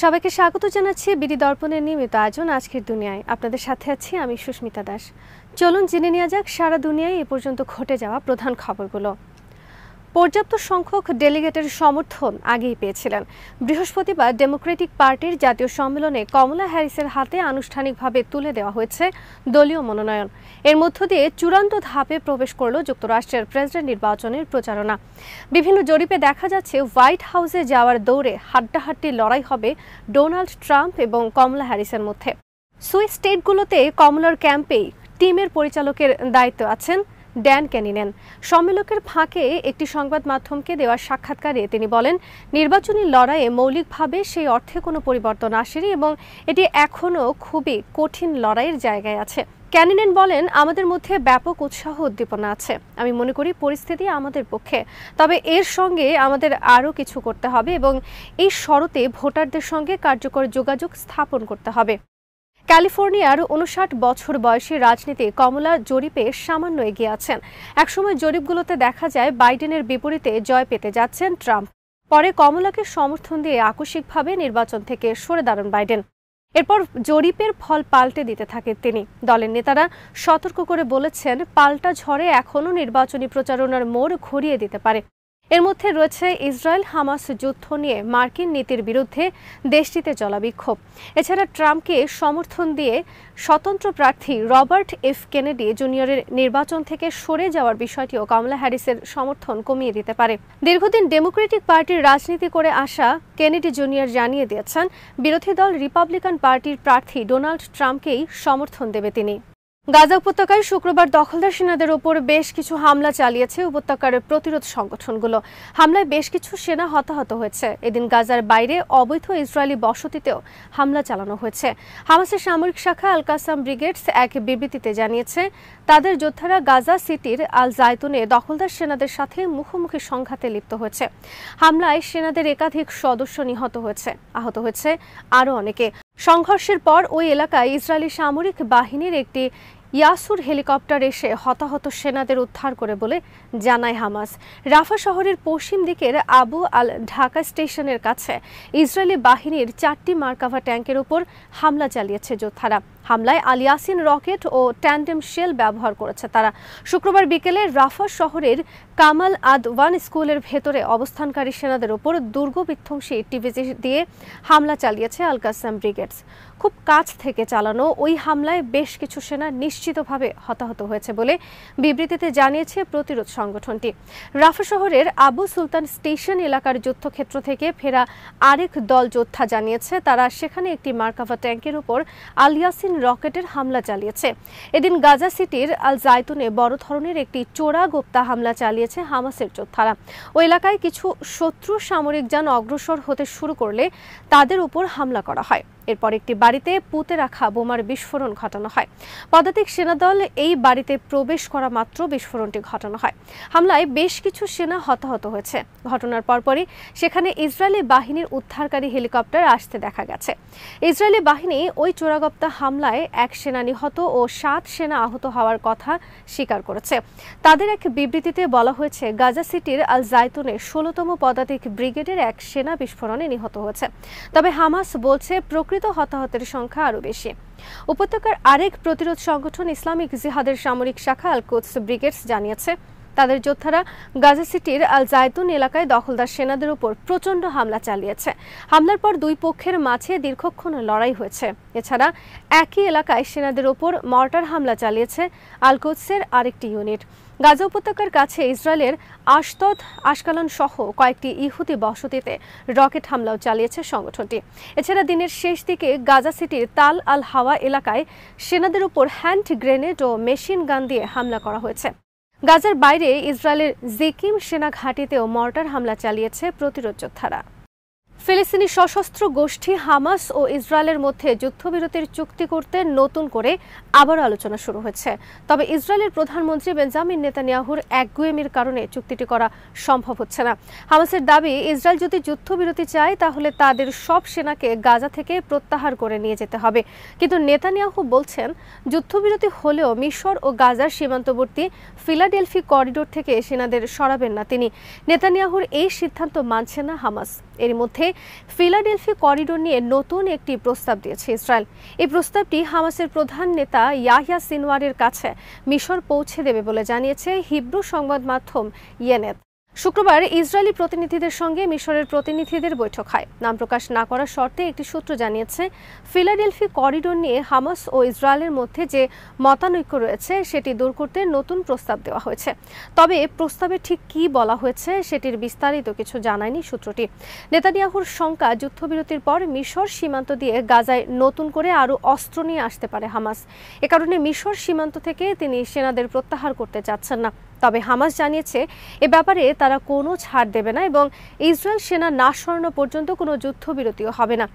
সবাইকে স্বাগত জানাচ্ছি বিডি দর্পণের নিয়মিত আয়োজন আজকের দুনিয়ায়। আপনাদের সাথে আছি আমি সুস্মিতা দাস। চলুন জেনে নেওয়া যাক সারা দুনিয়ায় এ পর্যন্ত ঘটে যাওয়া প্রধান খবরগুলো। পর্যাপ্ত সংখ্যক ডেলিগেটের সমর্থন আগেই পেয়েছিলেন। বৃহস্পতিবার ডেমোক্রেটিক পার্টির জাতীয় সম্মেলনে কমলা হ্যারিসের হাতে আনুষ্ঠানিকভাবে তুলে দেওয়া হয়েছে দলীয় মনোনয়ন। এর মধ্য দিয়ে চূড়ান্ত ধাপে প্রবেশ করল যুক্তরাষ্ট্রের প্রেসিডেন্ট নির্বাচনের প্রচারণা। বিভিন্ন জরিপে দেখা যাচ্ছে হোয়াইট হাউসে যাওয়ার দৌড়ে হাড্ডাহাড্ডি লড়াই হবে ডোনাল্ড ট্রাম্প এবং কমলা হ্যারিসের মধ্যে। সুইস স্টেটগুলোতে কমলার ক্যাম্পেই টিমের পরিচালকের দায়িত্ব আছেন ড্যান ক্যানিনেন। সম্মেলনের ফাঁকে একটি সংবাদ মাধ্যমকে দেওয়া সাক্ষাৎকারে তিনি বলেন, নির্বাচনী লড়াইয়ে মৌলিকভাবে সেই অর্থে কোনো পরিবর্তন আসেনি এবং এটি এখনও খুবই কঠিন লড়াইয়ের জায়গায় আছে। ক্যানিনেন বলেন, আমাদের মধ্যে ব্যাপক উৎসাহ উদ্দীপনা আছে। আমি মনে করি পরিস্থিতি আমাদের পক্ষে, তবে এর সঙ্গে আমাদের আরও কিছু করতে হবে এবং এই শরতে ভোটারদের সঙ্গে কার্যকর যোগাযোগ স্থাপন করতে হবে। ক্যালিফোর্নিয়ার 59 বছর বয়সী রাজনীতি কমলা জরিপে সামান্য এগিয়ে আছেন। একসময় জরিপগুলোতে দেখা যায় বাইডেনের বিপরীতে জয় পেতে যাচ্ছেন ট্রাম্প। পরে কমলাকে সমর্থন দিয়ে আকস্মিকভাবে নির্বাচন থেকে সরে দাঁড়ান বাইডেন। এরপর জরিপের ফল পাল্টে দিতে থাকেন তিনি। দলের নেতারা সতর্ক করে বলেছেন, পাল্টা ঝড়ে এখনও নির্বাচনী প্রচারণার মোড় ঘুরিয়ে দিতে পারে। এর মধ্যে রয়েছে ইসরায়েল হামাস যুদ্ধ নিয়ে মার্কিন নীতির বিরুদ্ধে দেশটিতে চলা বিক্ষোভ। এছাড়া ট্রাম্পকে সমর্থন দিয়ে স্বতন্ত্র প্রার্থী রবার্ট এফ কেনেডি জুনিয়রের নির্বাচন থেকে সরে যাওয়ার বিষয়টিও কমলা হ্যারিসের সমর্থন কমিয়ে দিতে পারে। দীর্ঘদিন ডেমোক্রেটিক পার্টির রাজনীতি করে আসা কেনেডি জুনিয়র জানিয়ে দিয়েছেন, বিরোধী দল রিপাবলিকান পার্টির প্রার্থী ডোনাল্ড ট্রাম্পকেই সমর্থন দেবে তিনি। গাজা উপত্যকায় শুক্রবার দখলদার সেনাদের ওপর বেশ কিছু হামলা চালিয়েছে উপত্যকার প্রতিরোধ সংগঠনগুলো। হামলায় বেশ কিছু সেনা হতাহত হয়েছে। এদিন গাজার বাইরে অবৈধ ইসরায়েলি বসতিতেও হামলা চালানো হয়েছে। হামাসের সামরিক শাখা আল কাসাম ব্রিগেডস এক বিবৃতিতে জানিয়েছে, তাদের যোদ্ধারা গাজা সিটির আল জায়তুনে দখলদার সেনাদের সাথে মুখোমুখি সংঘাতে লিপ্ত হয়েছে। হামলায় সেনাদের একাধিক সদস্য নিহত হয়েছে, আহত হয়েছে আরও অনেকে। সংঘর্ষের পর ওই এলাকায় ইসরায়েলি সামরিক বাহিনীর একটি ইয়াসুর হেলিকপ্টার এসে হতাহত সেনাদের উদ্ধার করে বলে জানায় হামাস। রাফা শহরের পশ্চিম দিকের আবু আল ঢাকা স্টেশনের কাছে ইসরায়েলি বাহিনীর 4টি মার্কাভা ট্যাঙ্কের উপর হামলা চালিয়েছে যোদ্ধারা। হামলায় আল ইয়াসিন রকেট ও ট্যান্ডেম শেল ব্যবহার করেছে তারা। শুক্রবার বিকেলে রাফা শহরের কামাল আদ ওয়ান স্কুলের ভেতরে অবস্থানকারী সেনাদের উপর দুর্গ বিধ্বংসী টিভিজি দিয়ে হামলা চালিয়েছে আল কাসাম ব্রিগেডস। খুব কাছ থেকে চালানো ওই হামলায় বেশ কিছু সেনা নিশ্চিতভাবে হতাহত হয়েছে বলে বিবৃতিতে জানিয়েছে প্রতিরোধ সংগঠনটি। রাফা শহরের আবু সুলতান স্টেশন এলাকার যুদ্ধক্ষেত্র থেকে ফেরা আরেক দল যোদ্ধা জানিয়েছে, তারা সেখানে একটি মার্কাভা ট্যাঙ্কের উপর আল ইয়াসিন রকেটের হামলা চালিয়েছে। এদিন গাজা সিটির আল জায়তুনে বড় ধরনের একটি চোরা গোপ্তা হামলা চালিয়েছে হামাসের যোদ্ধারা। ওই এলাকায় কিছু শত্রু সামরিক যান অগ্রসর হতে শুরু করলে তাদের উপর হামলা করা হয়। এরপর একটি বাড়িতে পুঁতে রাখা বোমার বিস্ফোরণ ঘটানো হয়। পদাতিক সেনাদল এই বাড়িতে প্রবেশ করা মাত্র বিস্ফোরণটি ঘটানো হয়। হামলায় বেশ কিছু সেনা হতাহত হয়েছে। ঘটনার পরপরই সেখানে ইসরায়েলি বাহিনীর উদ্ধারকারী হেলিকপ্টার আসতে দেখা গেছে। ইসরায়েলি বাহিনী ওই চোরাগোপ্তা হামলায় 1 সেনা নিহত ও 7 সেনা আহত হওয়ার কথা স্বীকার করেছে। তাদের এক বিবৃতিতে বলা হয়েছে, গাজা সিটির আল জায়তুনে 16তম পদাতিক ব্রিগেডের 1 সেনা বিস্ফোরণে নিহত হয়েছে। তবে হামাস বলছে প্রকৃত হতাহতের সংখ্যা আরও বেশি। উপত্যকার আরেক প্রতিরোধ সংগঠন ইসলামিক জিহাদের সামরিক শাখা আল কুদস ব্রিগেডস জানিয়েছে, তাদের যোদ্ধারা গাজা সিটির আল জায়তুন এলাকায় দখলদার সেনাদের উপর প্রচণ্ড হামলা চালিয়েছে। হামলার পর দুই পক্ষের মাঝে দীর্ঘক্ষণ লড়াই হয়েছে। এছাড়া একই এলাকায় সেনাদের উপর মর্টার হামলা চালিয়েছে আল কুদসের আরেকটি ইউনিট। গাজা উপত্যকার কাছে ইসরায়েলের আশতদ, আশকালন সহ কয়েকটি ইহুদি বসতিতে রকেট হামলাও চালিয়েছে সংগঠনটি। এছাড়া দিনের শেষ দিকে গাজা সিটির তাল আল হাওয়া এলাকায় সেনাদের উপর হ্যান্ড গ্রেনেড ও মেশিন গান দিয়ে হামলা করা হয়েছে। গাজার বাইরে ইসরায়েলের জিকিম সেনা ঘাঁটিতেও মর্টার হামলা চালিয়েছে প্রতিরোধ যোদ্ধারা। ফিলিস্তিনি সশস্ত্র গোষ্ঠী হামাস ও ইসরায়েলের মধ্যে যুদ্ধবিরতির চুক্তি করতে নতুন করে আবার আলোচনা শুরু হয়েছে। তবে ইসরায়েলের প্রধানমন্ত্রী বেঞ্জামিন নেতানিয়াহুর একগুঁয়েমির কারণে চুক্তিটি করা সম্ভব হচ্ছে না। হামাসের দাবি, ইসরায়েল যদি যুদ্ধবিরতি চায় তাহলে তাদের সব সেনাকে গাজা থেকে প্রত্যাহার করে নিয়ে যেতে হবে। কিন্তু নেতানিয়াহু বলছেন, যুদ্ধবিরতি হলেও মিশর ও গাজার সীমান্তবর্তী ফিলাডেলফি করিডোর থেকে সেনাদের সরাবেন না তিনি। নেতানিয়াহুর এই সিদ্ধান্ত মানছে না হামাস। এর মধ্যে ফিলাডেলফি করিডোর নিয়ে নতুন একটি প্রস্তাব দিয়েছে ইসরায়েল। এই প্রস্তাবটি হামাসের প্রধান নেতা ইয়াহিয়া সিনওয়ারের কাছে মিশর পৌঁছে দেবে বলে জানিয়েছে হিব্রু সংবাদ মাধ্যম ইয়েনেত। শুক্রবার ইসরায়েলি প্রতিনিধিদের সঙ্গে মিশরের প্রতিনিধিদের বৈঠক হয়। নাম প্রকাশ না করার শর্তে একটি সূত্র জানিয়েছে, ফিলাডেলফি করিডোর নিয়ে হামাস ও ইসরায়েলের মধ্যে যে মতানৈক্য রয়েছে সেটি দূর করতে নতুন প্রস্তাব দেওয়া হয়েছে। তবে প্রস্তাবে ঠিক কী বলা হয়েছে সেটির বিস্তারিত কিছু জানায়নি সূত্রটি। নেতানিয়াহুর শঙ্কা, যুদ্ধবিরতির পর মিশর সীমান্ত দিয়ে গাজায় নতুন করে আরও অস্ত্র নিয়ে আসতে পারে হামাস। এ কারণে মিশর সীমান্ত থেকে তিনি সেনাদের প্রত্যাহার করতে চাচ্ছেন না। তবে হামাস জানিয়েছে এ ব্যাপারে তারা কোনো ছাড় দেবে না এবং ইসরায়েল সেনা না সরানো পর্যন্ত কোনো যুদ্ধবিরতিও হবে না।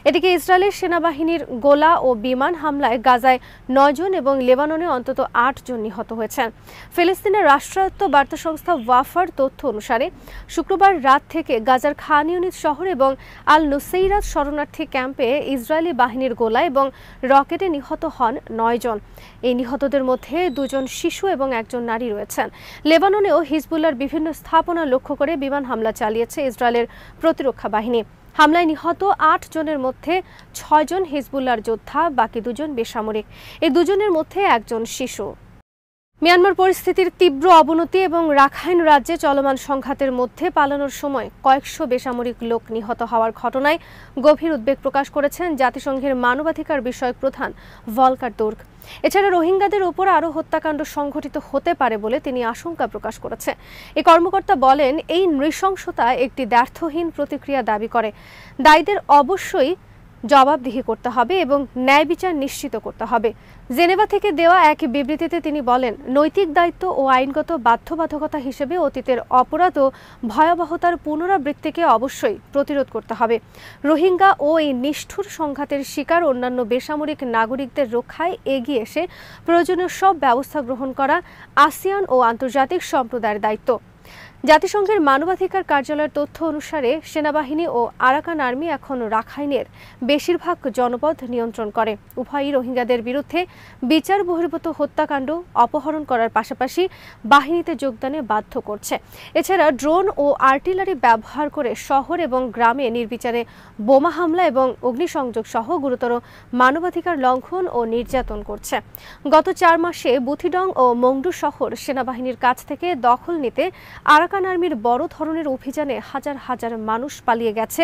এদিকে ইসরায়েলের সেনাবাহিনীর গোলা ও বিমান হামলায় গাজায় 9 জন এবং লেবাননে অন্তত 8 জন নিহত হয়েছেন। ফিলিস্তিনের রাষ্ট্রায়ত্ত বার্তা সংস্থা ওয়াফার তথ্য অনুসারে শুক্রবার রাত থেকে গাজার খান ইউনিস শহর এবং আল নুসেইরাত শরণার্থী ক্যাম্পে ইসরায়েলি বাহিনীর গোলা এবং রকেটে নিহত হন 9 জন। এই নিহতদের মধ্যে 2 জন শিশু এবং 1 জন নারী রয়েছেন। লেবাননেও হিজবুল্লাহর বিভিন্ন স্থাপনা লক্ষ্য করে বিমান হামলা চালিয়েছে ইসরায়েলের প্রতিরক্ষা বাহিনী। হামলায় নিহত 8 জনের মধ্যে 6 জন হিজবুল্লাহর যোদ্ধা, বাকি 2 জন বেসামরিক। এই 2 জনের মধ্যে 1 জন শিশু। মিয়ানমার পরিস্থিতির তীব্র অবনতি এবং রাখাইন রাজ্যে চলমান সংঘাতের মধ্যে পালানোর সময় কয়েকশো বেসামরিক লোক নিহত হওয়ার ঘটনায় গভীর উদ্বেগ প্রকাশ করেছেন জাতিসংঘের মানবাধিকার বিষয়ক প্রধান ভলকার তুর্ক। এছাড়া রোহিঙ্গাদের ওপর আরও হত্যাকাণ্ড সংঘটিত হতে পারে বলে তিনি আশঙ্কা প্রকাশ করেছেন। এই কর্মকর্তা বলেন, এই নৃশংসতা একটি দ্ব্যর্থহীন প্রতিক্রিয়া দাবি করে। দায়ীদের অবশ্যই জবাবদিহি করতে হবে এবং ন্যায় বিচার নিশ্চিত করতে হবে। জেনেভা থেকে দেওয়া এক বিবৃতিতে তিনি বলেন, নৈতিক দায়িত্ব ও আইনগত বাধ্যবাধকতা হিসেবে অতীতের অপরাধ ও ভয়াবহতার পুনরাবৃত্তিকে অবশ্যই প্রতিরোধ করতে হবে। রোহিঙ্গা ও এই নিষ্ঠুর সংঘাতের শিকার অন্যান্য বেসামরিক নাগরিকদের রক্ষায় এগিয়ে এসে প্রয়োজনীয় সব ব্যবস্থা গ্রহণ করা আসিয়ান ও আন্তর্জাতিক সম্প্রদায়ের দায়িত্ব। জাতিসংঘের মানবাধিকার কার্যালয়ের তথ্য অনুসারে সেনাবাহিনী ও আরাকান আর্মি এখন রাখাইনের বেশিরভাগ জনপদ নিয়ন্ত্রণ করে। উভয়ই রোহিঙ্গাদের বিরুদ্ধে বিচার বহির্ভূত হত্যাকাণ্ড, অপহরণ করার পাশাপাশি বাহিনীতে যোগদানে বাধ্য করছে। এছাড়া ড্রোন ও আর্টিলারি ব্যবহার করে শহর এবং গ্রামে নির্বিচারে বোমা হামলা এবং অগ্নিসংযোগ সহ গুরুতর মানবাধিকার লঙ্ঘন ও নির্যাতন করছে। গত 4 মাসে বুথিডং ও মংডু শহর সেনাবাহিনীর কাছ থেকে দখল নিতে আরাকান আর্মির বড় ধরনের অভিযানে হাজার হাজার মানুষ পালিয়ে গেছে,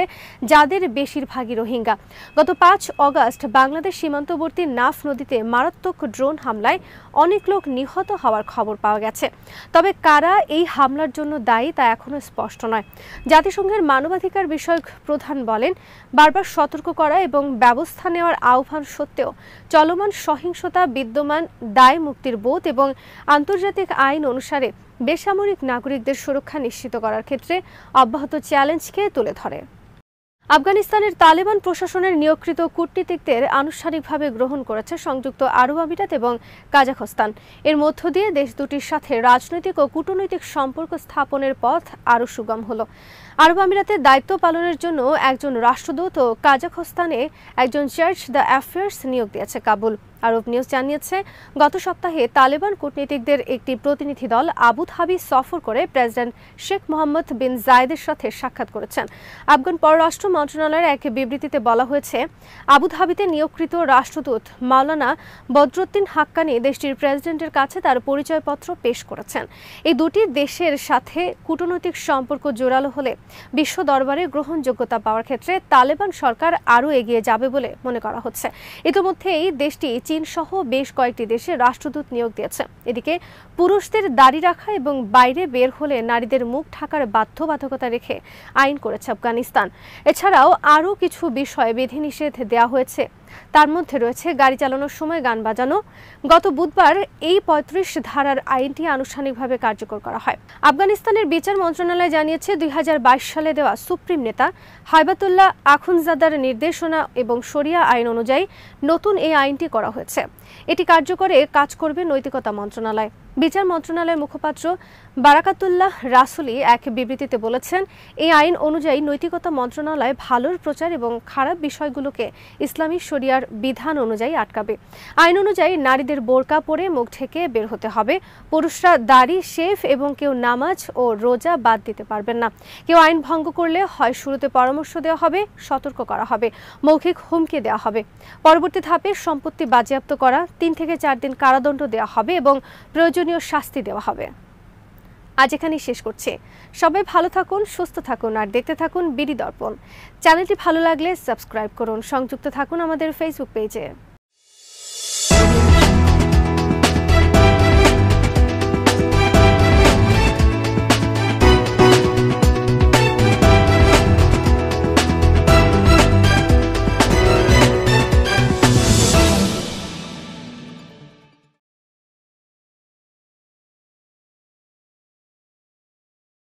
যাদের বেশিরভাগই রোহিঙ্গা। গত 5 অগস্ট বাংলাদেশ সীমান্তবর্তী নাফ নদীতে মারাত্মক ড্রোন হামলায় অনেক লোক নিহত হওয়ার খবর পাওয়া গেছে। তবে কারা এই হামলার জন্য দায়ী তা এখনো স্পষ্ট নয়। জাতিসংঘের মানবাধিকার বিষয়ক প্রধান বলেন, বারবার সতর্ক করা এবং ব্যবস্থা নেওয়ার আহ্বান সত্ত্বেও চলমান সহিংসতা বিদ্যমান দায় মুক্তির বোধ এবং আন্তর্জাতিক আইন অনুসারে বেসামরিক নাগরিকদের সুরক্ষা নিশ্চিত করার ক্ষেত্রে অব্যাহত চ্যালেঞ্জকে তুলে ধরে। আফগানিস্তানের তালেবান প্রশাসনের নিয়োগকৃত কূটনীতিকদের আনুষ্ঠানিকভাবে গ্রহণ করেছে সংযুক্ত আরব আমিরাত এবং কাজাখস্তান। এর মধ্য দিয়ে দেশ দুটির সাথে রাজনৈতিক ও কূটনৈতিক সম্পর্ক স্থাপনের পথ আরও সুগম হলো। আরব আমিরাতের দায়িত্ব পালনের জন্য একজন রাষ্ট্রদূত ও কাজাখস্তানে একজন চার্জ দ্য অ্যাফেয়ার্স নিয়োগ দিয়েছে কাবুল। আরব নিউজ জানিয়েছে, গত সপ্তাহে তালেবান কূটনীতিকদের একটি প্রতিনিধি দল আবুধাবি সফর করে প্রেসিডেন্ট শেখ মোহাম্মদ বিন জায়েদের সাথে সাক্ষাৎ করেছেন। আফগান পররাষ্ট্র মন্ত্রণালয়ের এক বিবৃতিতে বলা হয়েছে, আবুধাবিতে নিয়োগকৃত রাষ্ট্রদূত মাওলানা বদরুদ্দিন হাক্কানি দেশটির প্রেসিডেন্টের কাছে তার পরিচয়পত্র পেশ করেছেন। এই দুটি দেশের সাথে কূটনৈতিক সম্পর্ক জোরালো হলে বিশ্ব দরবারে গ্রহণযোগ্যতা পাওয়ার ক্ষেত্রে তালেবান সরকার আরও এগিয়ে যাবে বলে মনে করা হচ্ছে। ইতিমধ্যেই দেশটি চীন সহ বেশ কয়েকটি দেশে রাষ্ট্রদূত নিয়োগ দিয়েছে। এদিকে পুরুষদের দাড়ি রাখা এবং বাইরে বের হলে নারীদের মুখ ঢাকার বাধ্যবাধকতা রেখে আইন করেছে আফগানিস্তান। এছাড়াও আরও কিছু বিষয়ে বিধিনিষেধ দেওয়া হয়েছে। তার মধ্যে রয়েছে গাড়ি চালানোর সময় গান বাজানো। গত বুধবার এই 35 ধারার আইনটি আনুষ্ঠানিকভাবে কার্যকর করা হয়। আফগানিস্তানের বিচার মন্ত্রণালয় জানিয়েছে, 2022 সালে দেওয়া সুপ্রিম নেতা হাইবাতুল্লাহ আখুনজাদার নির্দেশনা এবং শরিয়া আইন অনুযায়ী নতুন এই আইনটি করা হয়েছে। এটি কার্যকরে কাজ করবে নৈতিকতা মন্ত্রণালয়। বিচার মন্ত্রণালয়ের মুখপাত্র বারাকাতুল্লাহ রাসুলি এক বিবৃতিতে বলেছেন, এই আইন অনুযায়ী নৈতিকতা মন্ত্রণালয় ভালোর প্রচার এবং খারাপ বিষয়গুলোকে ইসলামী শরিয়ার বিধান অনুযায়ী আটকাবে। আইন অনুযায়ী নারীদের বোরকা পরে মুখ ঢেকে বের হতে হবে। পুরুষরা দাড়ি, শেভ এবং কেউ নামাজ ও রোজা বাদ দিতে পারবেন না। কেউ আইন ভঙ্গ করলে হয় শুরুতে পরামর্শ দেওয়া হবে, সতর্ক করা হবে, মৌখিক হুমকি দেওয়া হবে। পরবর্তী ধাপে সম্পত্তি বাজেয়াপ্ত করা, 3 থেকে 4 দিন কারাদণ্ড দেওয়া হবে এবং প্রয়োজনীয় শাস্তি দেওয়া হবে। আজ এখানেই শেষ করছি। সবাই ভালো থাকুন, সুস্থ থাকুন আর দেখতে থাকুন বিডি দর্পণ। চ্যানেলটি ভালো লাগলে সাবস্ক্রাইব করুন, সংযুক্ত থাকুন আমাদের ফেসবুক পেজে।